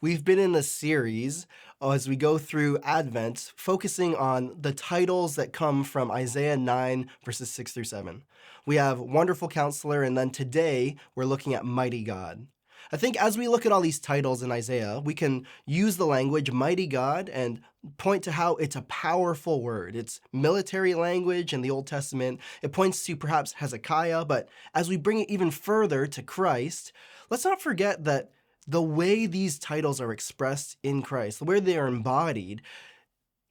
We've been in a series as we go through Advent, focusing on the titles that come from Isaiah 9, verses 6 through 7. We have Wonderful Counselor, and then today we're looking at Mighty God. I think as we look at all these titles in Isaiah, we can use the language Mighty God and point to how it's a powerful word. It's military language in the Old Testament. It points to perhaps Hezekiah, but as we bring it even further to Christ, let's not forget that the way these titles are expressed in Christ, the way they are embodied,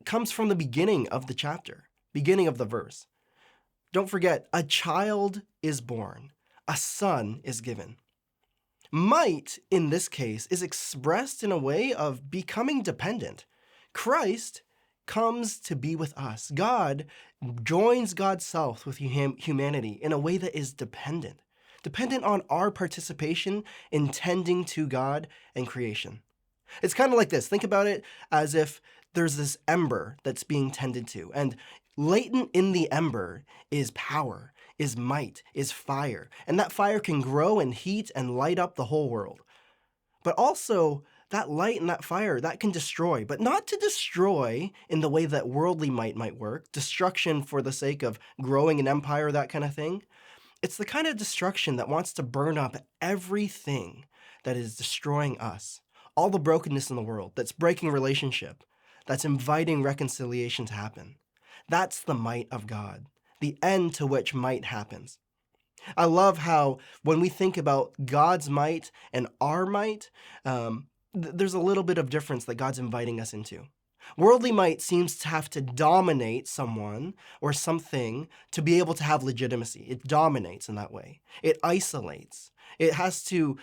comes from the beginning of the chapter, beginning of the verse. Don't forget, a child is born, a son is given. Might, in this case, is expressed in a way of becoming dependent. Christ comes to be with us. God joins God's self with humanity in a way that is dependent on our participation in tending to God and creation. It's kind of like this. Think about it as if there's this ember that's being tended to, and latent in the ember is power, is might, is fire, and that fire can grow and heat and light up the whole world. But also, that light and that fire, that can destroy, but not to destroy in the way that worldly might work, destruction for the sake of growing an empire, that kind of thing. It's the kind of destruction that wants to burn up everything that is destroying us, all the brokenness in the world, that's breaking relationship, that's inviting reconciliation to happen. That's the might of God, the end to which might happens. I love how when we think about God's might and our might, there's a little bit of difference that God's inviting us into. Worldly might seems to have to dominate someone or something to be able to have legitimacy. It dominates in that way. It isolates. It has to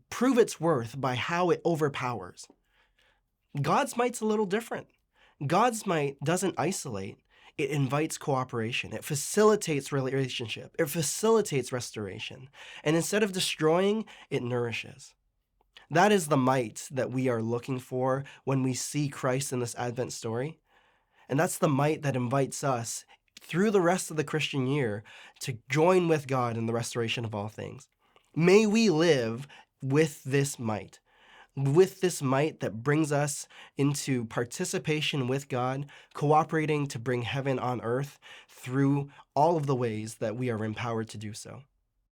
prove its worth by how it overpowers. God's might's a little different. God's might doesn't isolate. It invites cooperation. It facilitates relationship. It facilitates restoration. And instead of destroying, it nourishes. That is the might that we are looking for when we see Christ in this Advent story. And that's the might that invites us through the rest of the Christian year to join with God in the restoration of all things. May we live with this might that brings us into participation with God, cooperating to bring heaven on earth through all of the ways that we are empowered to do so.